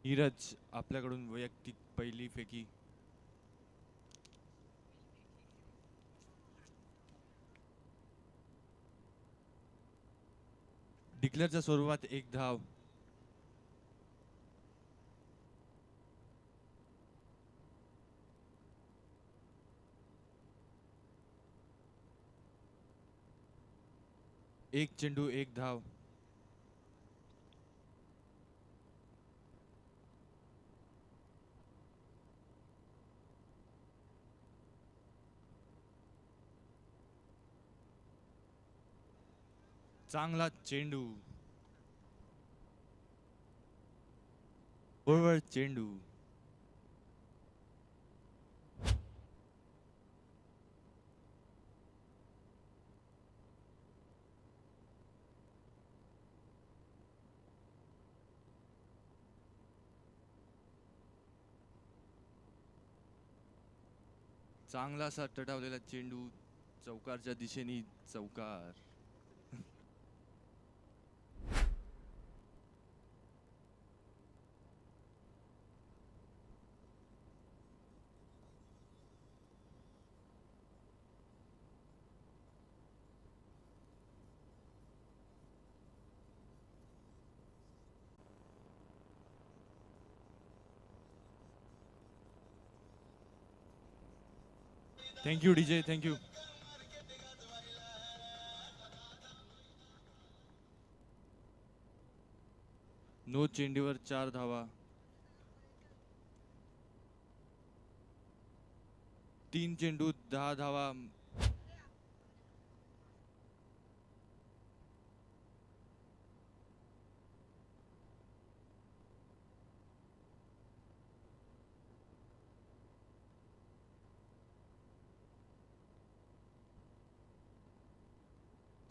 नीरज आपल्याकडून वैयक्तिक पहिली फेकी. डिक्लेअरच्या स्वरूपात एक धाव. एक चेंडू एक धाव. चांगला चेंडू. ओव्हर चेंडू. चांगला असा टटावलेला चेंडू चौकारच्या दिशेने. चौकार. Thank you DJ, thank you. नो चेंडूवर 4 धावा. 3 चेंडू 10 धावा.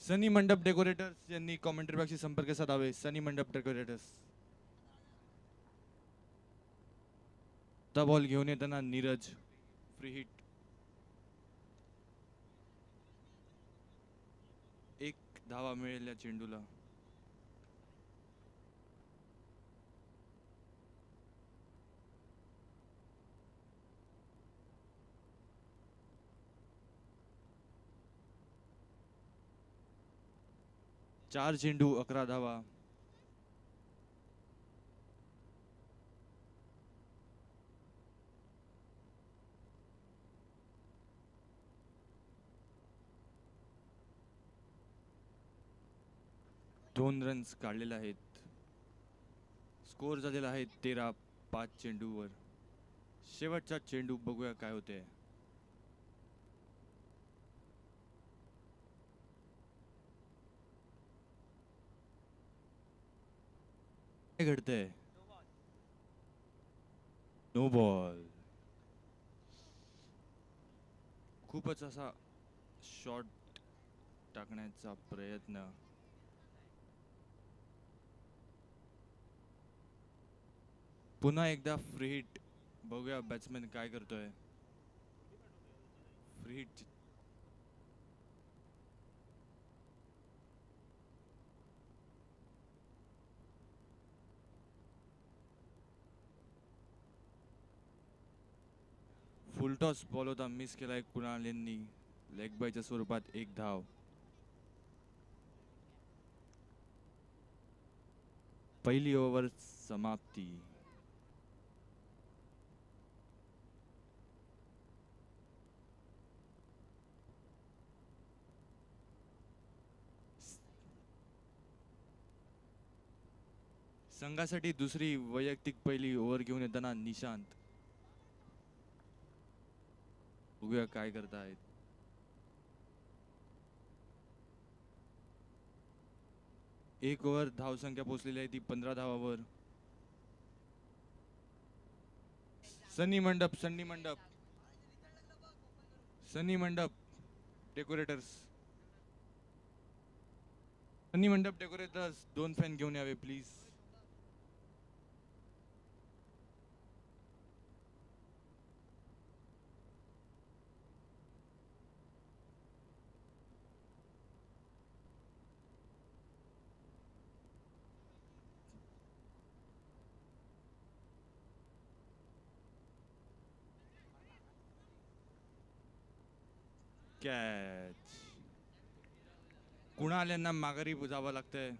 सनी मंडप डेकोरेटर्स यांनी कॉमेंट्री बॉक्सशी संपर्क साधावे. सनी मंडप डेकोरेटर्स. बॉल घेऊन येताना नीरज. Free hit. एक धावा मिळेल या चेंडूला. चार चेंडू 11 धावा. दोन रन्स काढलेले आहेत. स्कोर झालेला आहे 13-5 चेंडूवर. शेवटचा चेंडू बघूया काय होते. काय घडतंय. No ball. खूपच असा शॉट टाकण्याचा प्रयत्न. पुन्हा एकदा फ्री हिट. बघूया बॅट्समॅन काय करतोय. Free hit. फुलटॉस बॉल होता, मिस केलाय कुणाल यांनी. लेग बायच्या स्वरूपात एक धाव. पहिली ओव्हर समाप्ती. संघासाठी दुसरी वैयक्तिक पहिली ओव्हर घेऊन येताना निशांत. बघूया काय करतायत. एक ओव्हर धावसंख्या पोहोचलेली आहे ती 15 धावावर. सनी मंडप, सनी मंडप, सनी मंडप डेकोरेटर्स. सनी मंडप डेकोरेटर्स 2 फॅन घेऊन यावे प्लीज. कॅच. कुणाल यांना माघारी जावं लागतंय.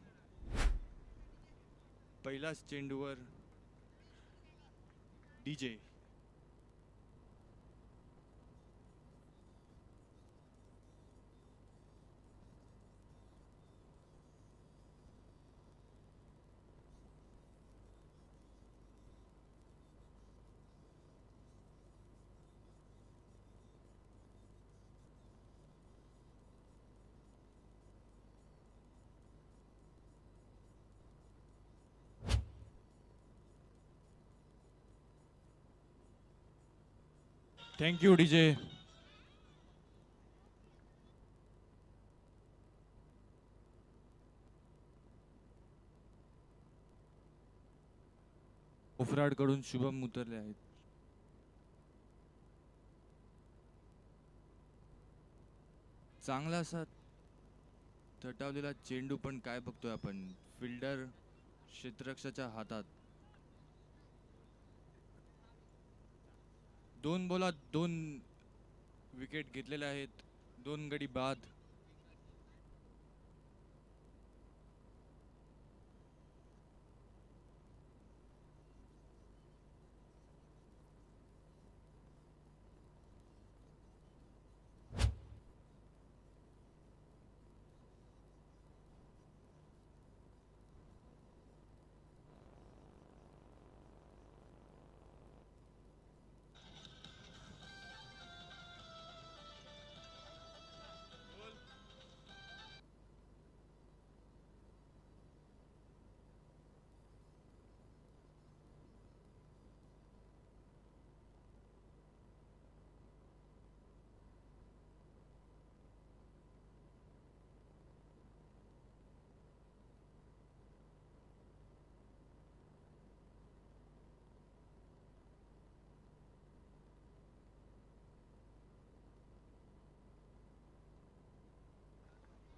पहिल्याच चेंडूवर डीजे. Thank you DJ. कोफराड कडून शुभम उतरले आहेत. चांगला असा थटावलेला चेंडू, पण काय बघतोय आपण, फिल्डर क्षेत्ररक्षाच्या हातात. 2 बॉलात 2 विकेट घेतलेले आहेत. 2 गडी बाद.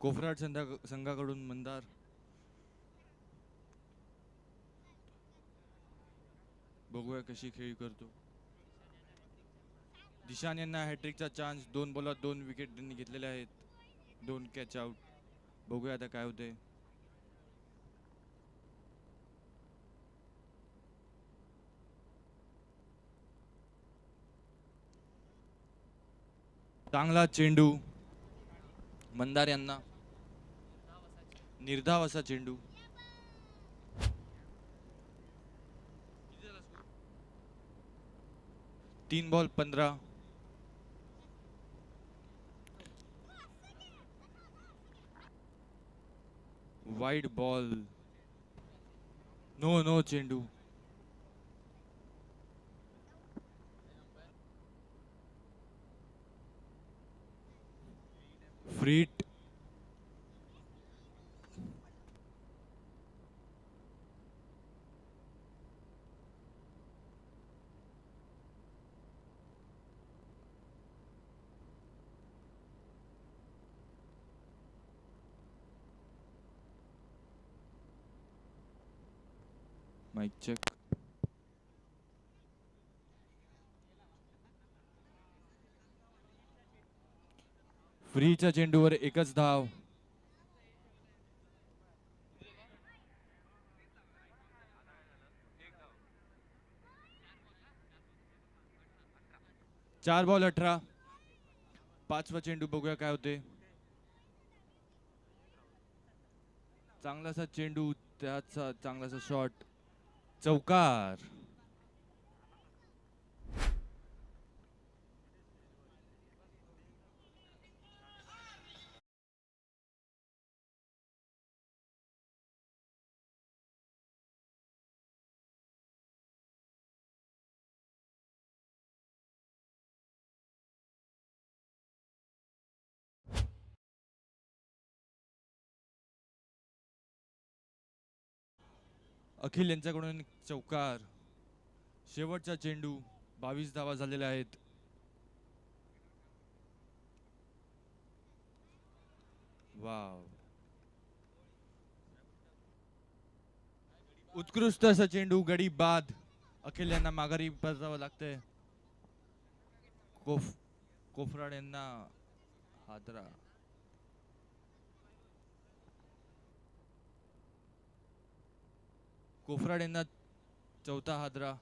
कोफराड संघाकडून मंदार. बघूया कशी खेळी करतो. दिशान यांना हॅट्रिकचा चान्स. 2 बॉलात 2 विकेट त्यांनी घेतलेले आहेत. 2 कॅच आउट. बघूया आता काय होते. चांगला चेंडू मंदार यांना. निर्धाव असा चेंडू. तीन बॉल 15. Wide ball. नो चेंडू. फ्रीट. Mic check. फ्रीच्या चेंडूवर एकच धाव. चार बॉल 18. पाचवा चेंडू. बघूया काय होते. चांगलासा चेंडू, त्याचा चांगलासा शॉट. चौकार. अखिल यांच्याकडून चौकार. शेवटचा चेंडू. 22 धावा झालेल्या आहेत. वाव. उत्कृष्ट असा चेंडू. गडी बाद. अखिल यांना माघारी परतावं लागतंय. कोफराड यांना हादरा. कोफराड यांना चौथा हादरा.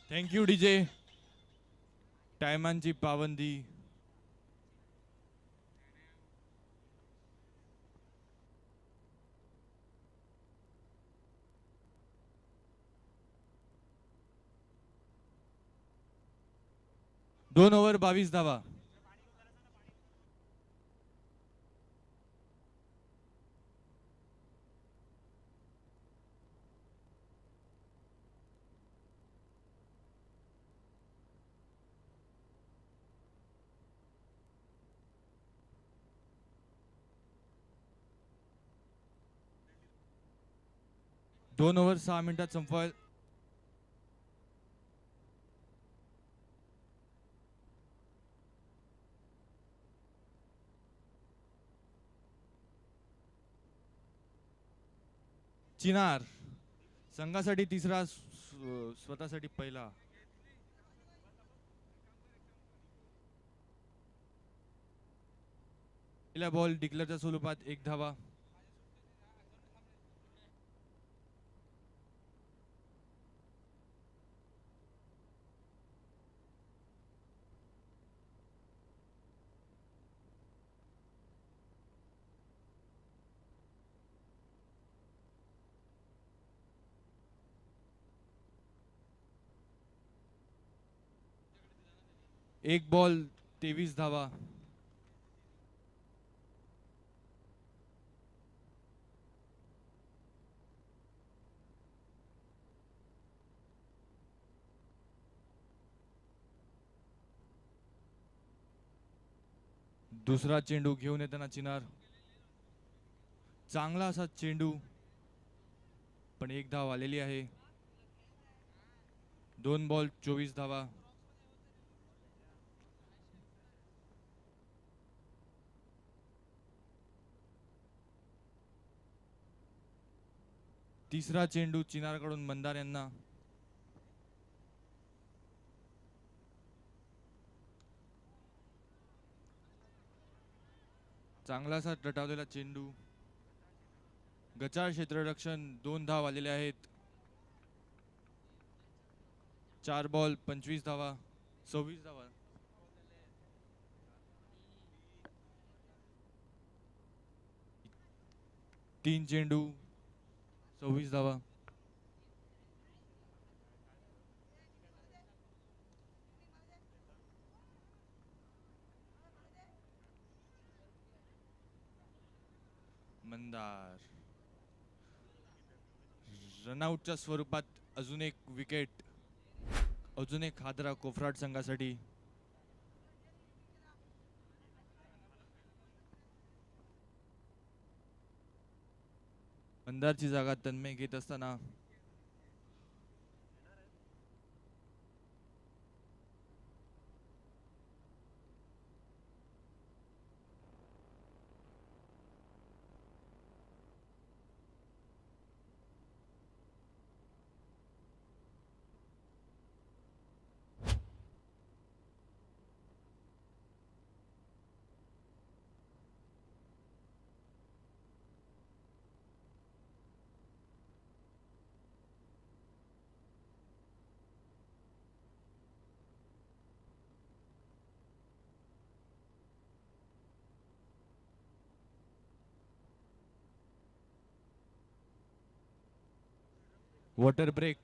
Thank you DJ. टायमांची पाबंदी. 2 ओव्हर 22 धावा. 2 ओव्हर 6 मिनिटात संपवाय. चिनार संघासाठी तिसरा, स्वतःसाठी पहिला. पहिला बॉल डिक्लेअरच्या स्वरूपात 1 धावा. एक बॉल 23 धावा. दुसरा चेंडू घेऊन येताना चिनार. चांगला असा चेंडू, पण 1 धाव आलेली आहे. 2 बॉल 24 धावा. तिसरा चेंडू चिनारकडून मंदार यांना. चांगलासा टटावलेला चेंडू. गचाळ क्षेत्ररक्षण. 2 धाव आलेले आहेत. 4 बॉल 25 धावा. 26 धावा. 3 चेंडू 26 धावा. मंदार रनआउटच्या स्वरूपात अजून एक विकेट. अजून एक हादरा कोफराड संघासाठी. मंदारची जागा तन्मय घेत असताना वॉटर ब्रेक.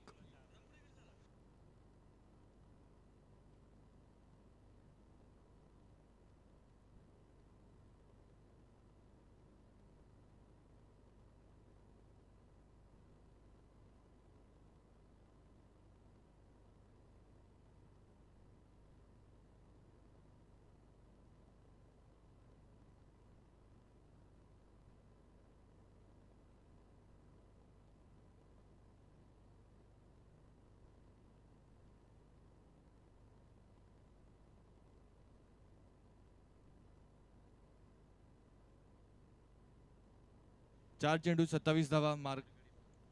चार चेंडू 27 धावा मार्क.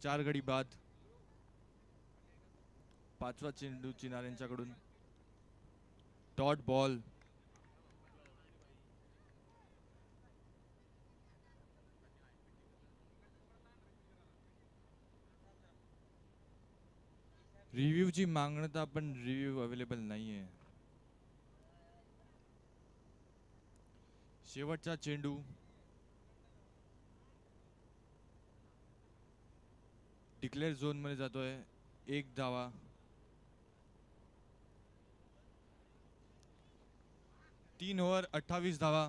4 गडी बाद. पाचवा चेंडू चिनार यांच्याकडून. Dot ball. रिव्ह्यूची मागणं पण रिव्ह्यू अवेलेबल नाहीये. शेवटचा चेंडू. डिक्लेअर झोन मध्ये जातोय. 1 धावा. 3 ओव्हर 28 धावा.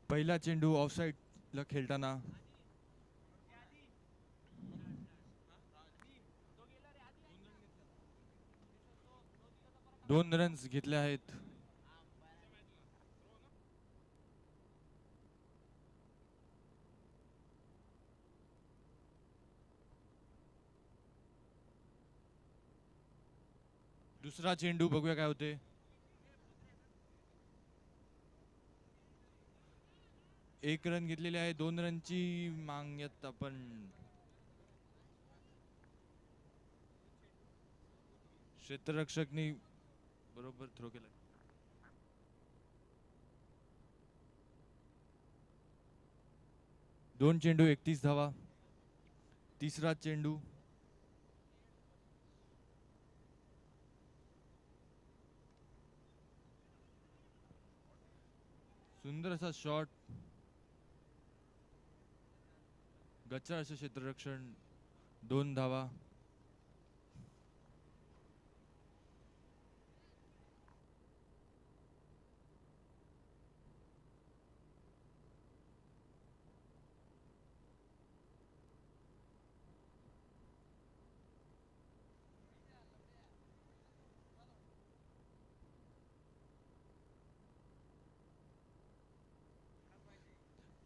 पहिला चेंडू ऑफसाईड ला खेळताना. 2 रन्स घेतले आहेत. दुसरा चेंडू बघूया काय होते. 1 रन घेतलेले आहे. 2 रनची मागण्यात आपण. क्षेत्ररक्षकनी बरोबर थ्रो केलाय. 2 चेंडू 31 धावा. तिसरा चेंडू. सुंदर असा शॉट. गच्चा असं क्षेत्ररक्षण. 2 धावा.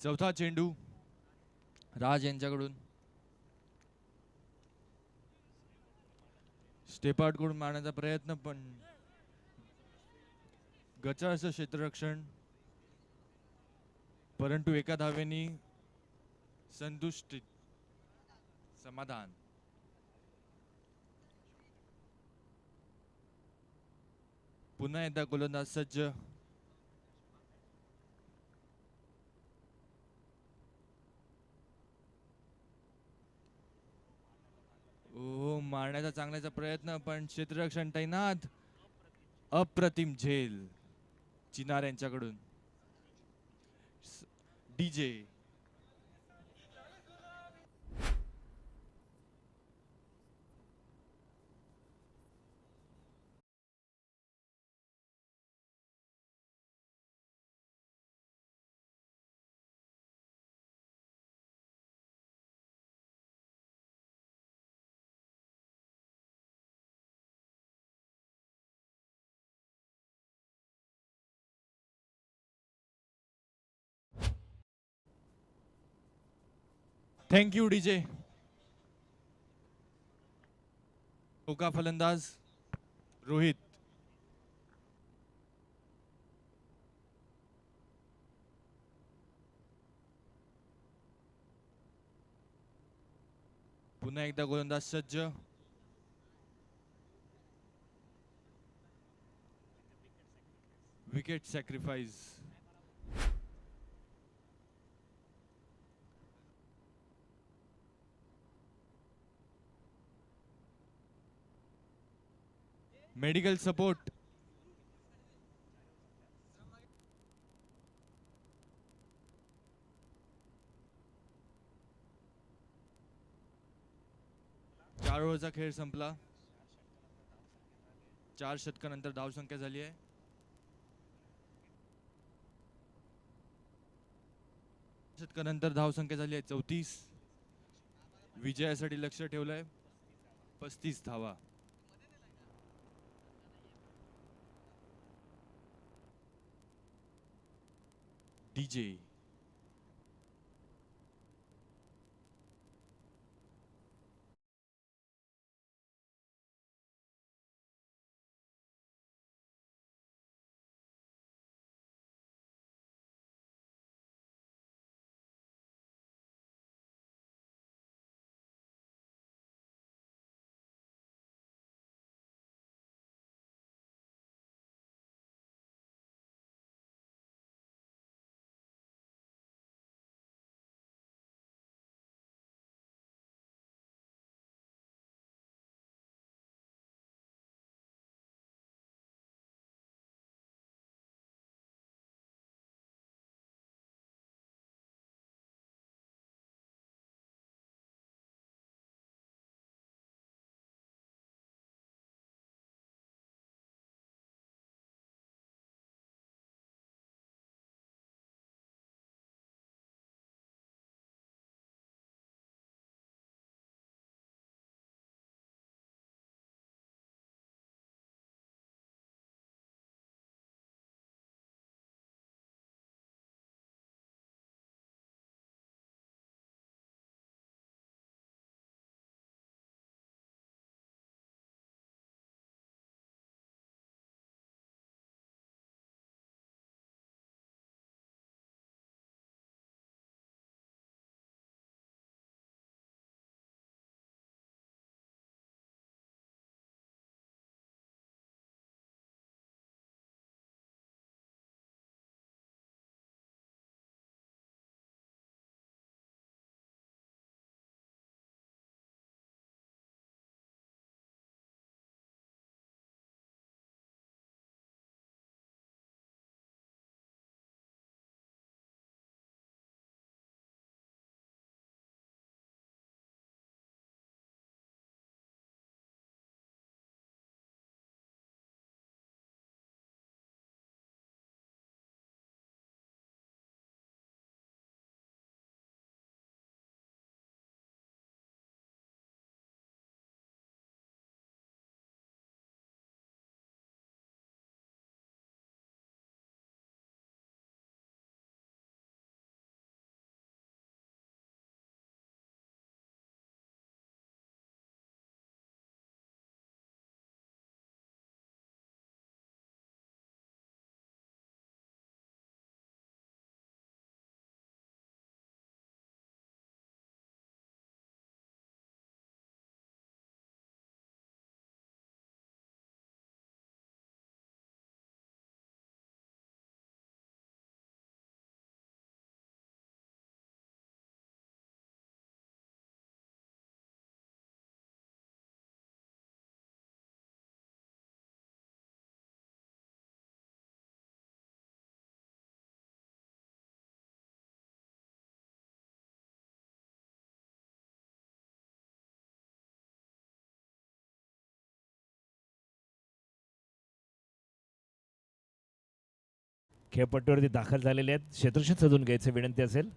चौथा चेंडू राज यांच्याकडून. स्टेप आउट कडून मारण्याचा प्रयत्न पण. गच्चा असं क्षेत्ररक्षण. परंतु 1 धावेनी संतुष्ट. समाधान. पुन्हा एकदा गोलंदाज सज्ज. ओ मारण्याचा चांगल्याचा प्रयत्न पण क्षेत्ररक्षण तैनात. अप्रतिम झेल चिनार यांच्याकडून. DJ thank you DJ. चौका फलंदाज रोहित. पुन्हा एकदा गोलंदाज सज्ज. Wicket sacrifice. Medical support. चार ओव्हरचा खेळ संपला. 4 षटकानंतर धावसंख्या झाली आहे 34. विजयासाठी लक्ष ठेवलंय 35 धावा. डीजे. खेळपट्टीवरती दाखल झालेले आहेत. क्षेत्ररक्षण सजून घ्यायचं विनंती असेल.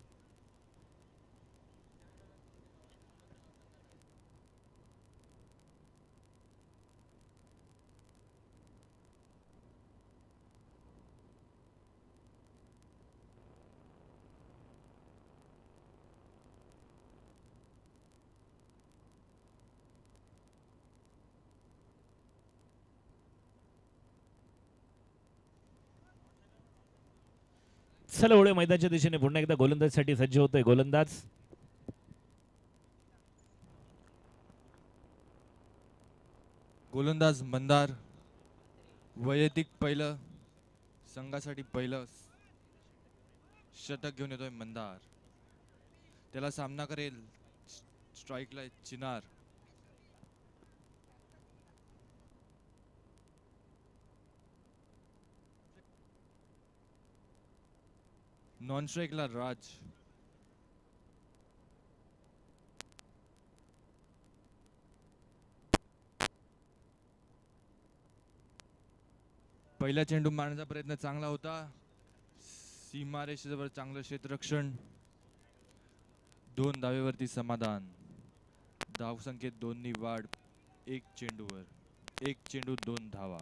चला ओळे मैदानाच्या दिशेने पुन्हा एकदा गोलंदाजीसाठी सज्ज होतोय गोलंदाज. गोलंदाज मंदार. वैयक्तिक पहिलं, संघासाठी पहिलं शतक घेऊन येतोय मंदार. त्याला सामना करेल स्ट्राईकला चिनार. नॉन स्ट्राईकला राज. पहिला चेंडू मारण्याचा प्रयत्न चांगला होता. सीमारेषेजवळ चांगलं क्षेत्ररक्षण. 2 धावेवरती समाधान. धावसंख्येत 2 वाढ. 1 चेंडूवर 1 चेंडू 2 धावा.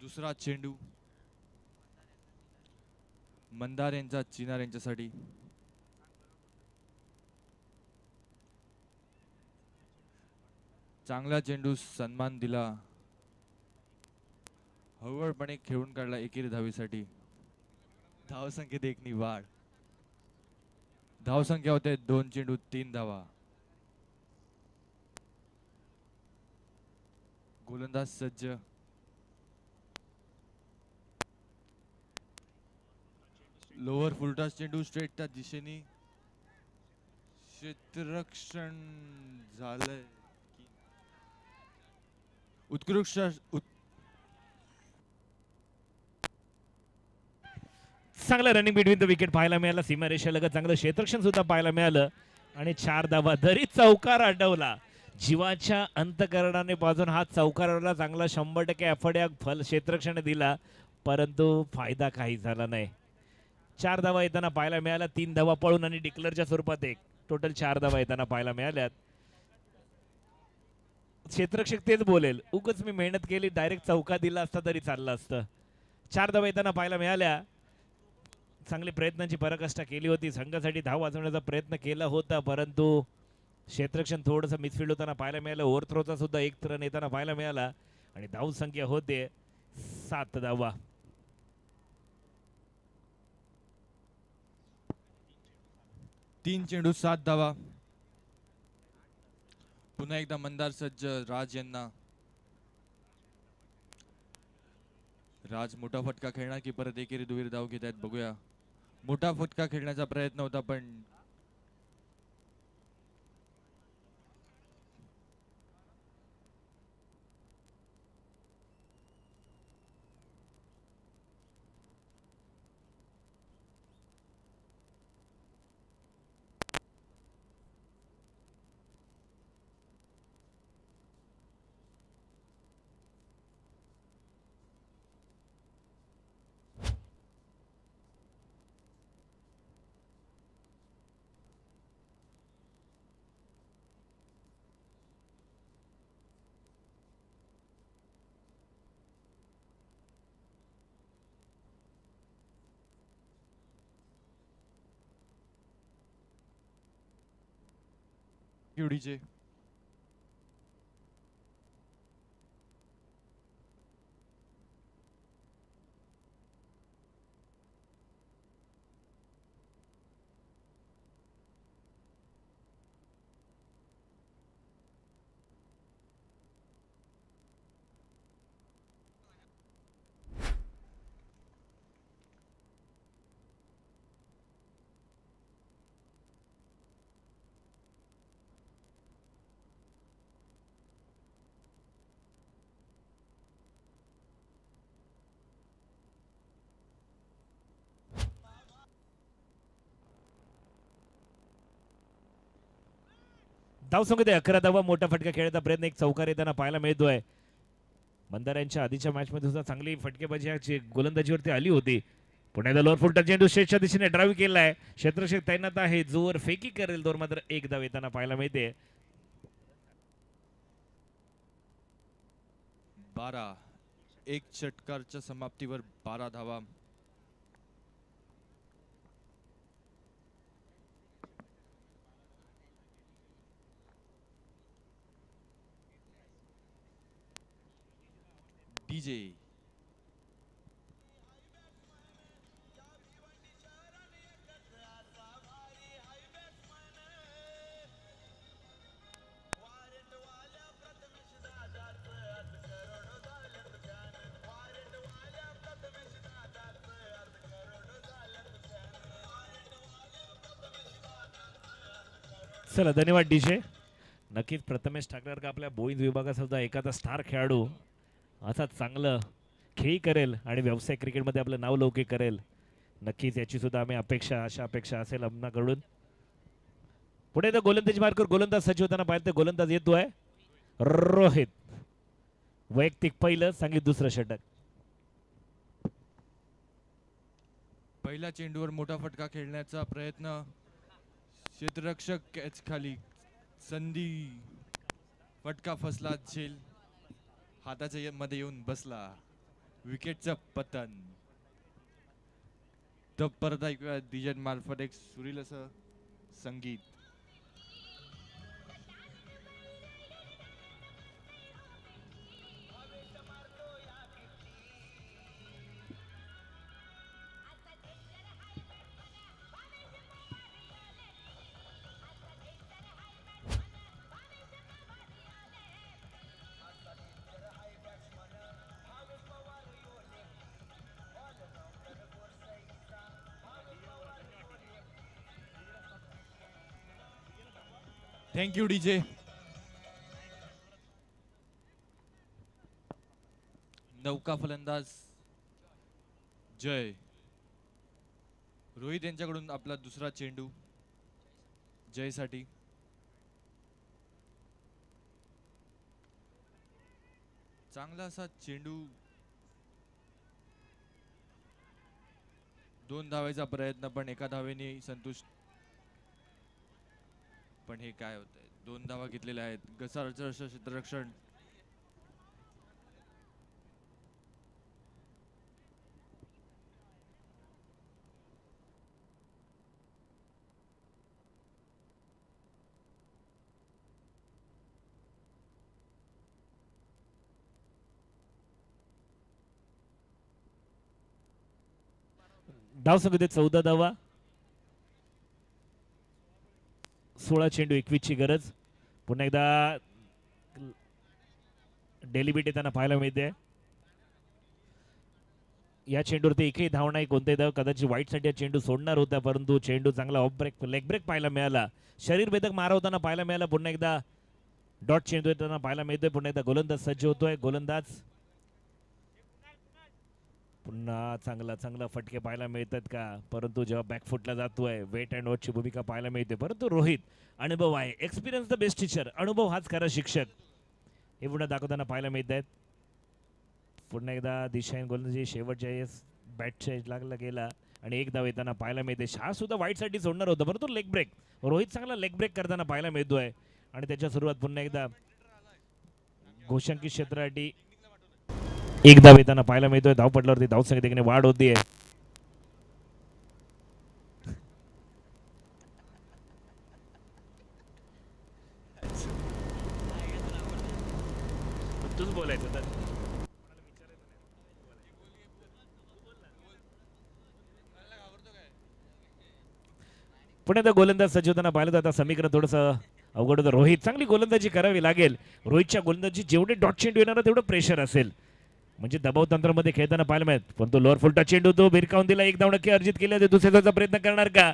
दुसरा चेंडू मंदार यांचा चिनार यांच्यासाठी. चांगला चेंडू सन्मान दिला. हळूहळपणे खेळून काढला एकेरी धावीसाठी. धावसंख्येत 1 वाढ. धावसंख्या होते 2 चेंडू 3 धावा. गोलंदाज सज्ज. लोअर फुलटॉस चेंडू स्ट्रेटच्या दिशेने. क्षेत्ररक्षण झालंय. उत्कृष्ट चांगलं रनिंग बिटवीन द विकेट पाहायला मिळालं. सीमारेषेलगत चांगलं क्षेत्ररक्षण सुद्धा पाहायला मिळालं आणि 4 धावा. जरी चौकार अडवला, जीवाच्या अंतकरणाने पाजून हा चौकाराला चांगला 100% एफर्ट या फल क्षेत्ररक्षण दिला, परंतु फायदा काही झाला नाही. 4 धावा येताना पाहायला मिळाल्या. 3 धावा पळून आणि डिक्लेअरच्या स्वरूपात एक. टोटल 4 धावा येताना पाहायला मिळाल्यात. क्षेत्ररक्षक तेच बोलेल, उगच मी मेहनत केली, डायरेक्ट चौका दिला असता तरी चाललं असतं. 4 धावा येताना पाहायला मिळाल्या. चांगली प्रयत्नांची पराकाष्ठा केली होती. संघासाठी धाव वाचवण्याचा प्रयत्न केला होता, परंतु क्षेत्ररक्षण थोडंसं मिसफील्ड होताना पाहायला मिळालं. ओव्हरथ्रोचा सुद्धा 1 रन येताना पाहायला मिळाला आणि धाव संख्या होते 7 धावा. तीन चेंडू 7 धावा. पुन्हा एकदा मंदार सज्ज. राज यांना. राज मोठा फटका खेळणार की परत एकेरी दुहेरी धाव घेत आहेत बघूया. मोठा फटका खेळण्याचा प्रयत्न होता पण डीजे. धावसंख्येत 11 धावा. मोठा फटका खेळण्याचा प्रयत्न, एक चौकार येताना पाहायला मिळतोय. मंदार यांच्या आधीच्या मॅच मध्ये सुद्धा चांगली फटकेबाजी गोलंदाजीवरती आली होती. पुन्हा एकदा लोअर फुलटॉस चेंडू स्ट्रेटच्या दिशेने ड्राईव्ह केलाय. क्षेत्ररक्षक तैनात आहे, जोर फेकी करेल. दोर मात्र 1 धाव येताना पाहायला मिळते. 12. 1 षटकारच्या समाप्तीवर 12 धावा. डीजे. चला धन्यवाद डीजे. नक्कीच प्रथमेश ठाकरे का आपल्या बोईंज विभागात सुद्धा एखादा स्टार खेळाडू असा चांगलं खेळी करेल आणि व्यावसायिक क्रिकेटमध्ये आपलं नाव लौकिक करेल. नक्कीच याची सुद्धा आम्ही आशा अपेक्षा असेल आमनाकडून. पुढे तर गोलंदाजी मार्कर गोलंदाज सज्ज होताना पाहिलं तर गोलंदाज येतोय रोहित. वैयक्तिक पहिलं सांगित दुसरं षटक. पहिल्या चेंडूवर मोठा फटका खेळण्याचा प्रयत्न. क्षेत्ररक्षक कॅच खाली. संधी. फटका फसला. झेल हाताच्या मध्ये येऊन बसला. विकेटचं पतन. तर परत ऐकूया डिजन मार्फत एक सुरील असं संगीत. Thank you DJ. नौका फलंदाज जय. रोहित यांच्याकडून आपला दुसरा चेंडू जयसाठी. चांगला असा चेंडू. 2 धावायचा प्रयत्न पण एका धावेने संतुष्ट. पण हे काय होतंय. 2 धावा घेतलेल्या आहेत. घसारचं क्षेत्ररक्षण. धावसंख्येत 14 धावा. 16 चेंडू 21 ची गरज. पुन्हा एकदा डेलिबिट येताना पाहायला मिळते. या चेंडूवरती एकही धाव नाही. कोणतेही धाव कदाचित वाईट साठी चेंडू सोडणार होता परंतु चेंडू चांगला ऑफ ब्रेक लेग ब्रेक पाहायला मिळाला. शरीर भेदक मारा होताना पाहायला मिळाला. पुन्हा एकदा डॉट चेंडू येताना पाहायला मिळतोय. पुन्हा एकदा गोलंदाज सज्ज होतोय. गोलंदाज पुन्हा चांगला फटके पाहायला मिळतात का परंतु जेव्हा बॅकफुटला जातोय वेट अँड वॉचची भूमिका पाहायला मिळते. परंतु रोहित अनुभव आहे. Experience the best teacher. अनुभव हाच खरा शिक्षक हे पुन्हा दाखवताना पाहायला मिळत आहेत. पुन्हा एकदा दिशाहीन गोलंदाजी शेवटच्या बॅटच्या लागला गेला आणि एक धाव येताना पाहायला मिळते. हा सुद्धा वाईट साठी सोडणार होता परंतु लेग ब्रेक. रोहित चांगला लेग ब्रेक करताना पाहायला मिळतोय आणि त्याच्या सुरुवात पुन्हा एकदा घोषांकित क्षेत्रासाठी एक धाव येताना पाहायला मिळतोय. धावपटलावरती धावसंख्येने वाढ होतीये. तूच बोलायचं तर पुणे तर गोलंदाज सज्ज होताना पाहिलं तर आता समीकरण थोडंसं अवघड होतं. रोहित चांगली गोलंदाजी करावी लागेल. रोहितच्या गोलंदाजी जेवढे डॉट चेंडू येणार तेवढं प्रेशर असेल म्हणजे दबाव तंत्रामध्ये खेळताना पाहायला मिळत. पण तो लोअर फुलटा चेंडू तो भिरकावून दिला. 1 धाव नक्की अर्जित केला. दुसऱ्या धावचा प्रयत्न करणार का.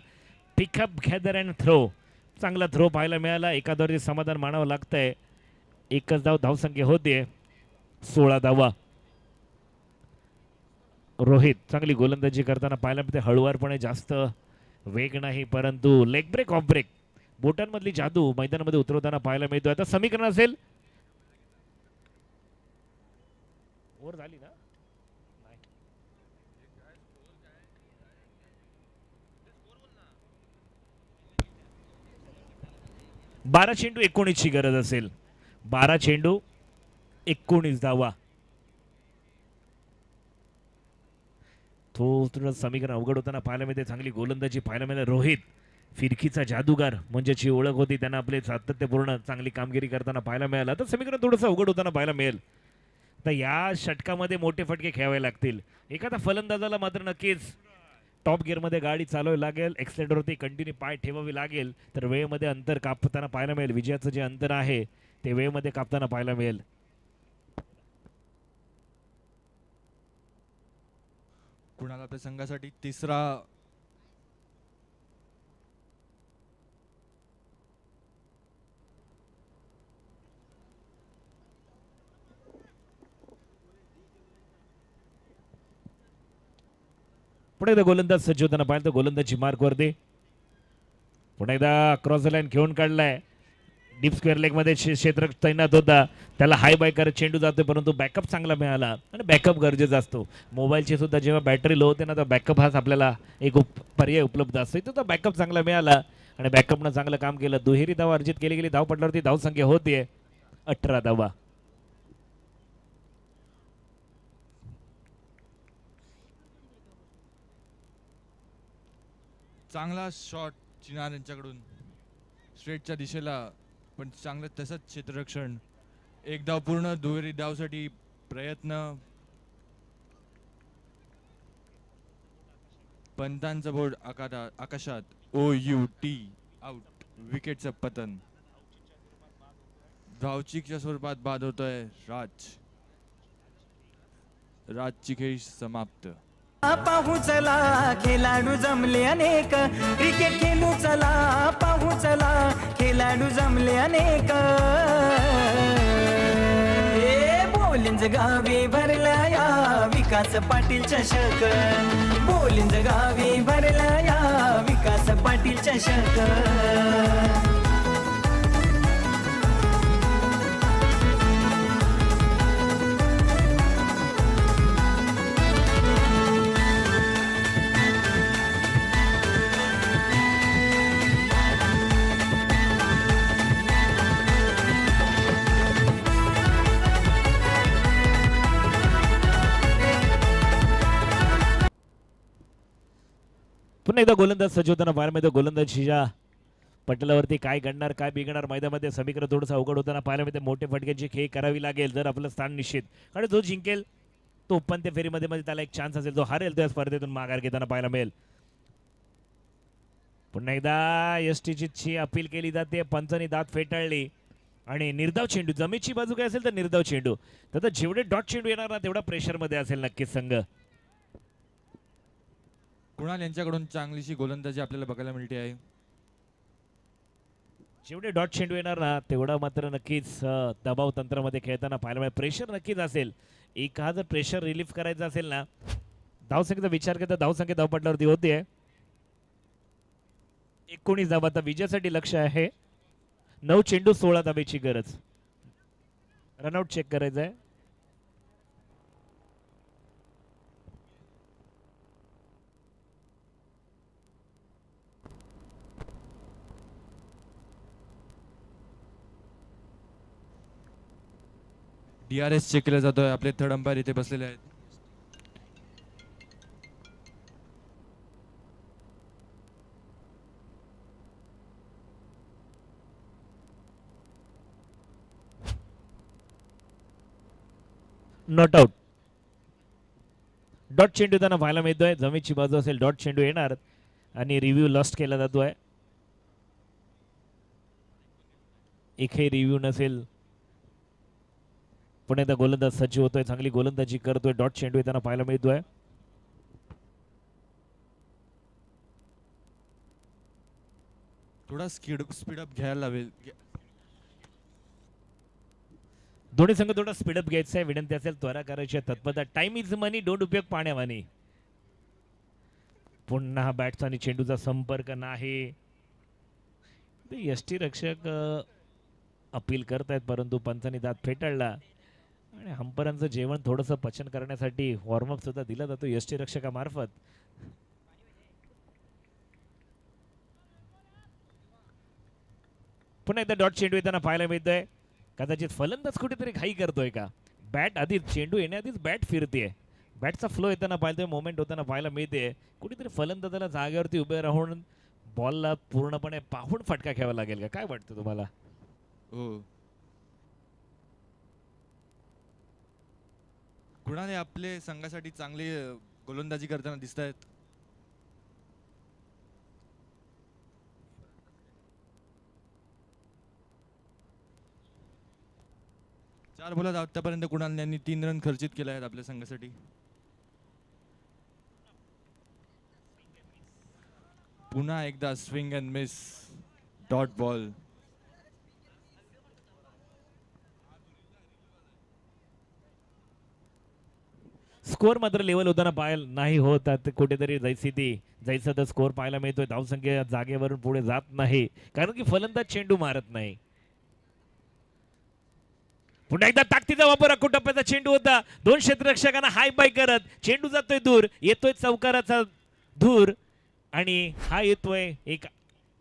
Pickup gather and throw. चांगला थ्रो पाहायला मिळाला. एका धावचे समाधान मानावं लागतंय. एकच धाव धावसंख्या होते 16 धावा. रोहित चांगली गोलंदाजी करताना पाहायला मिळते. हळुवारपणे जास्त वेग नाही परंतु लेग ब्रेक ऑफ ब्रेक बोटांमधली जादू मैदानामध्ये उतरवताना पाहायला मिळतो. आता समीकरण असेल ओव्हर झाली ना. 12 चेंडू 19 ची गरज असेल. 12 चेंडू 19 धावा. थोडं समीकरण अवघड होताना पाहायला मिळते. चांगली गोलंदाजी पाहायला मिळते. रोहित फिरकीचा जादूगार म्हणजे ओळख होती त्यांना आपले सातत्यपूर्ण चांगली कामगिरी करताना पाहायला मिळालं. तर समीकरण थोडंसं अवघड होताना पाहायला मिळेल. तर या षटकामध्ये मोठे फटके खेळावे लागतील. एखादा फलंदाजाला मात्र नक्कीच टॉप गिअरमध्ये गाडी चालवावी लागेल. एक्सेलेटरवरती कंटिन्यू पाय ठेवावी लागेल तर वेळेमध्ये अंतर कापताना पाहायला मिळेल. विजयाचं जे अंतर आहे ते वेळेमध्ये कापताना पाहायला मिळेल. कुणाला आपल्या संघासाठी तिसरा पुढे एकदा गोलंदाज सज्ज होताना पाहिलं तर गोलंदाजी मार्कवरती पुन्हा एकदा क्रॉस लाईन घेऊन काढलाय. डीप स्क्वेअर लेग मध्ये क्षेत्र तैनात होता, त्याला हाय बाय करत चेंडू जातोय, परंतु बॅकअप चांगला मिळाला आणि बॅकअप गरजेचा असतो. मोबाईलची सुद्धा जेव्हा बॅटरी लो होते ना, तर बॅकअप हाच आपल्याला एक पर्याय उपलब्ध असतो. इथं तर बॅकअप चांगला मिळाला आणि बॅकअपनं चांगलं काम केलं. दुहेरी धावा अर्जित केली गेली. धाव पडल्यावरती धावसंख्या होतीये 18 धावा. चांगला शॉट चिनार यांच्याकडून स्ट्रेटच्या दिशेला, पण चांगलं तसंच क्षेत्ररक्षण. एक धाव पूर्ण. दुहेरी धावसाठी प्रयत्न. पंतांचा बोर्ड आकाशात. OUT out. विकेटचं पतन. धावचीकच्या स्वरूपात बाद होतोय राजची खेळ समाप्त. पाहू चला खेळाडू जमले अनेक, क्रिकेट खेळू चला पाहू चला खेळाडू जमले अनेक. बोलिंज गावी भरला या विकास पाटील चषक, बोलिंज गावी भरला या विकास पाटील चषक. पुन्हा एकदा गोलंदाज सज्ज होताना पाहायला गोलंदाजीच्या पटलावरती काय घडणार काय बिघडणार मैदानामध्ये समीकरण थोडंसं अवघड होताना पाहायला मिळते. मोठे फटक्याची खेळ करावी लागेल जर आपलं स्थान निश्चित, कारण जो जिंकेल तो उपांत्य फेरीमध्ये त्याला एक चान्स असेल, जो हरेल त्या स्पर्धेतून माघार घेताना पाहायला मिळेल. पुन्हा एकदा एसटीची अपील केली जाते. पंचांनी दात फेटाळली आणि निर्धाव चेंडू. जमेची बाजू काय असेल तर निर्धाव चेंडू, तर जेवढे डॉट चेंडू येणार ना तेवढा प्रेशर मध्ये असेल नक्कीच संघ. कुणाल यांच्याकडून चांगलीशी गोलंदाजी आपल्याला बघायला मिळते आहे. जेवढे डॉट चेंडू येणार ना तेवढा मात्र नक्कीच दबाव तंत्रामध्ये खेळताना पाहायला मिळेल. प्रेशर नक्कीच असेल. एक हा जर प्रेशर रिलीफ करायचा असेल ना, धावसंख्येचा विचार करता धावसंख्या धावपटल्यावरती होते 19 धावा. आता विजयासाठी लक्ष आहे 9 चेंडू 16 धावेची गरज. रनआउट चेक करायचं आहे. DRS चेक केला जातोय. आपले थर्ड अंपायर इथे बसलेले आहेत. Not out. डॉट चेंडू त्यांना पाहायला मिळतोय. जमीची बाजू असेल डॉट चेंडू येणार आणि रिव्ह्यू लॉस्ट केला जातोय. एकही रिव्ह्यू नसेल. पुणे एकदा गोलंदाज सज्ज होतोय. चांगली गोलंदाजी करतोय. डॉट चेंडू येताना पाहायला मिळतोय. थोडा स्पीडअप घ्यायला लावेल. दोन्ही संघ थोडा स्पीडअप घ्यायचा आहे. विनंती असेल त्वरा करायची आहे. तत्परता. टाइम इज मनी, डोंट उपयोग पाण्यावानी. पुन्हा बॅट्स आणि चेंडूचा संपर्क नाही. यष्टी रक्षक अपील करतायत, परंतु पंचांनी दात फेटाळला आणि हंपरांचं जेवण थोडंसं पचन करण्यासाठी वॉर्मअप सुद्धा दिला जातो यष्टी रक्षकामार्फत. पुन्हा एकदा डॉट चेंडू येताना पाहायला मिळतोय. कदाचित फलंदाज कुठेतरी घाई करतोय का. बॅट आधीच चेंडू येण्याआधीच बॅट फिरतेय. बॅटचा फ्लो येताना पाहिजे, मोमेंट होताना पाहायला मिळते. कुठेतरी फलंदाजाला जागेवरती उभे राहून बॉलला पूर्णपणे पाहून फटका घ्यावा लागेल का, काय वाटतं तुम्हाला? हो, कुणाने आपले संघासाठी चांगली गोलंदाजी करताना दिसत आहेत. चार बोलात आतापर्यंत कुणाल यांनी 3 रन खर्चित केले आहेत आपल्या संघासाठी. पुन्हा एकदा swing and miss, dot ball. Score मात्र लेवल होताना पाहायला नाही होत आहे. कुठेतरी जैसा तर स्कोअर पाहायला मिळतोय. धावसंख्या जागेवरून पुढे जात नाही कारण की फलंदाज चेंडू मारत नाही. पुन्हा एकदा ताकदीचा वापर अखूट टप्प्याचा चेंडू होता. दोन क्षेत्ररक्षकांना हाय बाय करत चेंडू जातोय दूर, येतोय चौकाराचा धूर आणि हा येतोय एक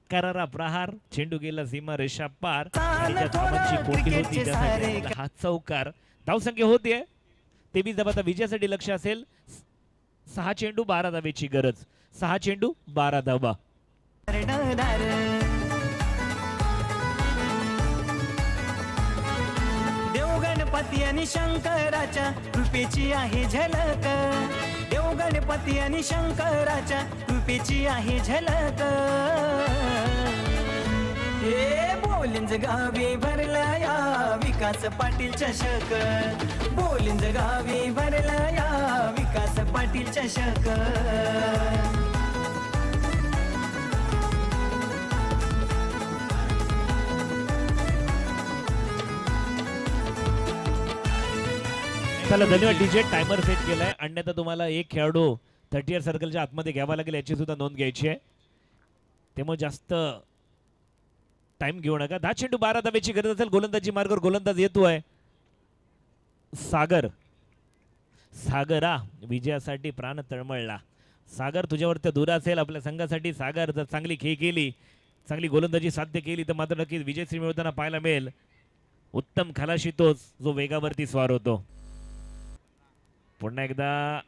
करारा प्रहार. चेंडू गेला सीमा रेषा पार आणि त्या धावांची कोंडी होती त्यासाठी हा चौकार. धावसंख्या होतीये ते बी जब आता विजयासाठी लक्ष असेल. 6 चेंडू 12 धावेची गरज. 6 चेंडू 12 धावा. गणपती आणि शंकराच्या कृपेची आहे झलक. देव गणपती आणि शंकराच्या कृपेची आहे झलक. हे बोलिंज गावी भरला या विकास पाटील चषक. बोलिंज गावी भरला या विकास पाटील चषक. चला धन्यवाद डीजे. टायमर सेट केलाय. अन्यथा तुम्हाला एक खेळाडू 30 सर्कलच्या आतमध्ये घ्यावा लागेल याची सुद्धा नोंद घ्यायची आहे. त्यामुळे जास्त टाइम घेऊ नका. 10 चेंडू 12 धावेची गरज असेल. गोलंदाजी मार्गावर गोलंदाज येतोय सागर. सागरा विजयासाठी प्राण तळमळला. सागर तुझ्यावर त्या दूर असेल. आपल्या संघासाठी सागर जर चांगली खेळ केली, चांगली गोलंदाजी साध्य केली तर मात्र नक्कीच विजयश्री मिळवताना पाहायला मिळेल. उत्तम खलाशी तोच जो वेगावरती स्वार होतो. पुन्हा एकदा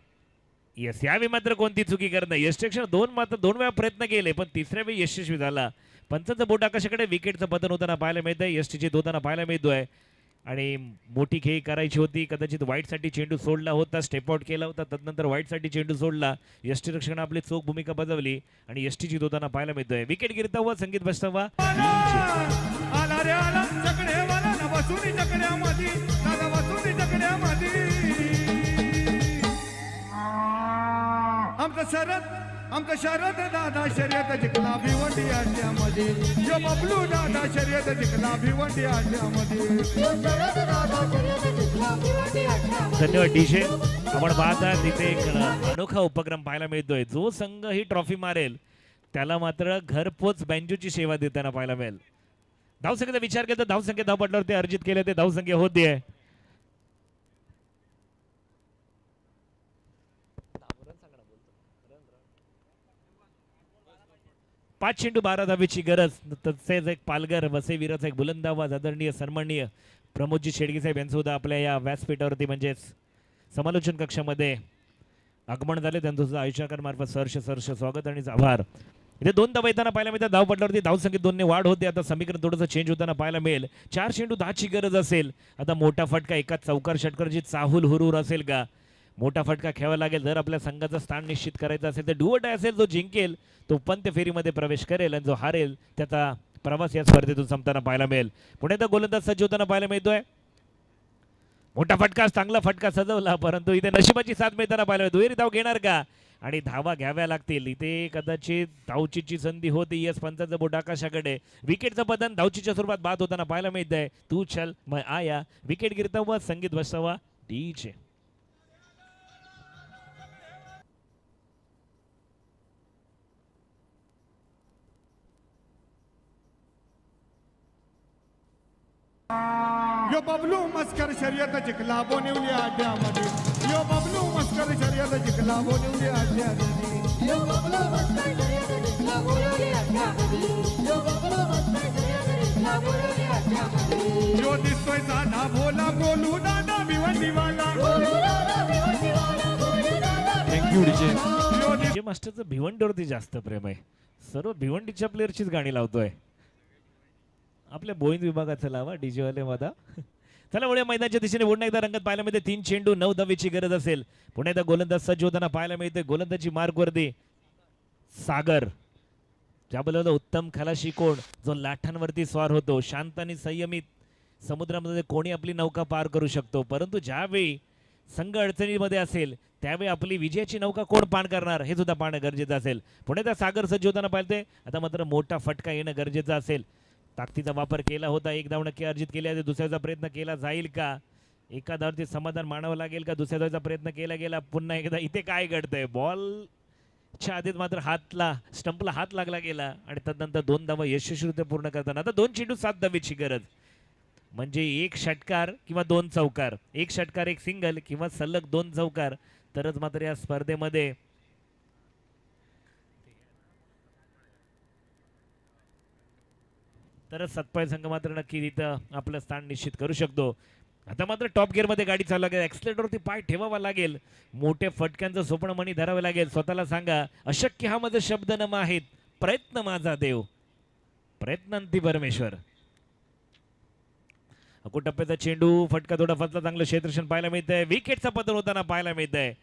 यस. यावेळी मात्र कोणती चुकी करत नाही. यष्टीरक्षण दोन वेळा प्रयत्न केले पण तिसऱ्या वेळी यशस्वी झाला. पंचांचं बोट आकाशाकडे. विकेटचं पतन होताना पाहायला मिळतंय. यष्टीची धोताना पाहायला मिळतोय आणि मोठी खेळी करायची होती. कदाचित वाईटसाठी चेंडू सोडला होता. स्टेप आउट केला होता. तदनंतर वाईटसाठी चेंडू सोडला. यष्टीरक्षण आपली चोख भूमिका बजावली आणि यष्टीची धोताना पाहायला मिळतोय. विकेट गिरतावा संगीत बसतावा. आमचा शरद दादा शर्यत जिंकला भिवंडी अड्ड्यामध्ये. यो बबलू दादा शर्यत जिंकला भिवंडी अड्ड्यामध्ये. धन्यवाद डीजे. आपण पाहता तिथे एक अनोखा उपक्रम पाहायला मिळतोय. जो संघ ही ट्रॉफी मारेल त्याला मात्र घरपोच बँजूची सेवा देताना पाहायला मिळेल. धावसंख्येचा विचार केला तर धावसंख्या धावपटल्यावर ते अर्जित केले ते धावसंख्या होतीये. 5 चेंडू 12 धावेची गरज. तसेच एक पालघर वसईवीराचा एक बुलंद आवाज आदरणीय सन्माननीय प्रमोदजी शेडगे साहेब यांचं सुद्धा आपल्या या व्यासपीठावरती म्हणजेच समालोचन कक्षामध्ये आगमन झाले. त्यांचं सुद्धा आयोजकांमार्फत सहर्ष स्वागत आणि आभार. इथे 2 धावा येताना पाहायला मिळतात. धावपटल्यावरती धावसंख्येत 2 ने वाढ होते. आता समीकरण थोडंसं चेंज होताना पाहायला मिळेल. 4 चेंडू 10 ची गरज असेल. आता मोठा फटका एका चौकार षटकाराची चाहूल हुरूर असेल का? मोठा फटका खेळावा लागेल. जर आपल्या संघाचं स्थान निश्चित करायचं असेल तर डुओ असेल. जो जिंकेल तो पंत फेरीमध्ये प्रवेश करेल आणि जो हारेल त्याचा प्रवास या स्पर्धेतून संपताना पाहायला मिळेल. पुणे तर गोलंदाज सज्ज होताना पाहायला मिळतोय. मोठा फटका, चांगला फटका सजवला परंतु इथे नशिबाची साथ मिळताना पाहायला. दुहेरी धाव घेणार का? आणि धावा घ्याव्या लागतील. इथे कदाचित धावचीची संधी होती. यस पंचाचं बोट आकाशाकडे. विकेटचं पतन धावचीच्या स्वरूपात बाद होताना पाहायला मिळतंय. तू चल मैं आया. विकेट गिरतावा संगीत बसावा डीजे. यो बबलू मस्कर शर्यत जिंकला बोनिवली अड्ड्यामध्ये. यो बबलू मस्कर शर्यत जिंकला बोनिवली अड्ड्यामध्ये. यो बबलू मस्कर शर्यत जिंकला बोनिवली अड्ड्यामध्ये. यो बबलू मस्कर शर्यत जिंकला बोनिवली अड्ड्यामध्ये. यो दिसतोय दादा भोला बोलू दादा भिवंडीवाला. Thank you DJ. डीजे मास्टरचं भिवंडीवरती जास्त प्रेम आहे. सर्व भिवंडीच्या प्लेअरचीच गाणी लावतोय. आपल्या बोईंद विभागाचं लावा डीजे वाले मादा. चला वळ्या मैदानाच्या दिशेने पुन्हा एकदा रंगत पाहायला मिळते. 3 चेंडू 9 धावेची गरज असेल. पुन्हा एकदा गोलंदाज सज्ज होताना पाहायला मिळते. गोलंदाजी मार्गवरती सागर. ज्याबरोबर उत्तम खलाशी कोण जो लाठांवरती स्वार होतो. शांत आणि संयमित समुद्रामध्ये कोणी आपली नौका पार करू शकतो. परंतु ज्यावेळी संघ अडचणीमध्ये असेल त्यावेळी आपली विजयाची नौका कोण पार करणार हे सुद्धा पाहणं गरजेचं असेल. पुणे त्या सागर सज्ज होताना पाहिजे. आता मात्र मोठा फटका येणं गरजेचं असेल. ताकदीचा वापर केला होता. 1 धाव नक्की अर्जित केली आहे. दुसऱ्याचा प्रयत्न केला जाईल का? एका धावावरती समाधान मानावं लागेल का दुसऱ्या धावेचा प्रयत्न केला गेला पुन्हा एकदा. इथे काय घडतंय बॉलच्या आधीच मात्र स्टंपला हात लागला गेला आणि तदनंतर 2 धावा यशस्वीरित्या पूर्ण करताना आता 2 चेंडू 7 धावेची गरज. म्हणजे 1 षटकार किंवा 2 चौकार, 1 षटकार 1 सिंगल किंवा सलग 2 चौकार तरच मात्र या स्पर्धेमध्ये तरच सतपाल संघ मात्र नक्की तिथं आपलं स्थान निश्चित करू शकतो. आता मात्र टॉप गिअर मध्ये गाडी चालू लागेल, ऍक्सिलेटरवरती पाय ठेवावा लागेल, मोठ्या फटक्यांचं स्वप्न मनी धरावं लागेल. स्वतःला सांगा अशक्य हा माझा शब्द नम आहेत, प्रयत्न माझा देव, प्रयत्नांती परमेश्वर. टप्प्याचा चेंडू फटका थोडा फसला, चांगलं क्षेत्ररक्षण पाहायला मिळतंय, विकेटचा पतन होताना पाहायला मिळतंय.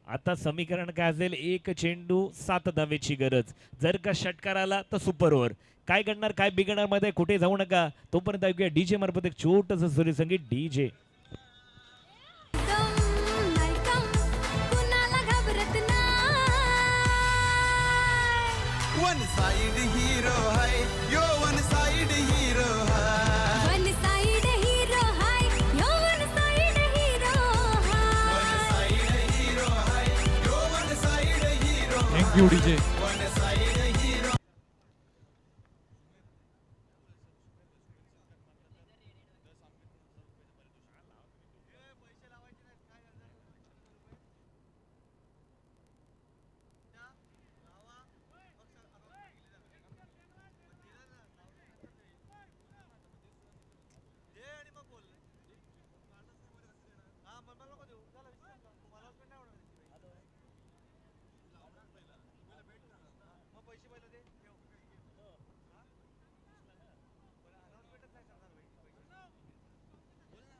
आता समीकरण काय असेल, 1 चेंडू 7 धावेची गरज. जर का षटकार आला तर सुपर ओव्हर. काय घडणार काय बिघडणार मध्ये कुठे जाऊ नका. तोपर्यंत ऐकूया डीजे मार्फत एक छोटंसं सूर्य संगीत. डीजे वन साइड हीरो है यो वन साइड हीरो है वन साइड हीरो है यो वन साइड हीरो है वन साइड हीरो है यो one side hero thank you DJ. One side hero.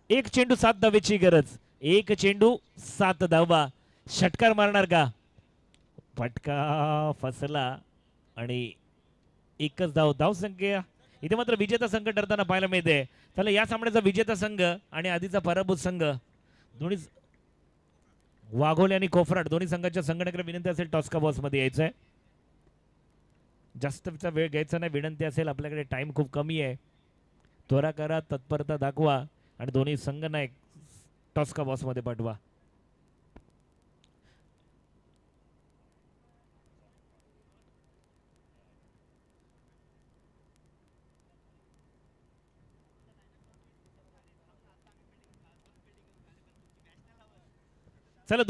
एक चेंडू 7 धावेची गरज. 1 चेंडू 7 धावा. षटकार मारणार का? फटका फसला आणि एकच धाव संख्या. इथे मात्र विजेता संघ ठरताना पाहायला मिळते. चला या सामन्याचा विजेता संघ आणि आधीचा पराभूत संघ दोन्ही वाघोले आणि कोफराट दोन्ही संघाच्या संघटनेकडे विनंती असेल टॉस्का बॉक्स मध्ये यायचंय. जास्तचा वेळ घ्यायचा नाही, विनंती असेल, आपल्याकडे टाइम खूप कमी आहे. त्वरा करा, तत्परता दाखवा आणि दोन्ही संघ नायक टॉस्का बॉक्स मध्ये पाठवा. चला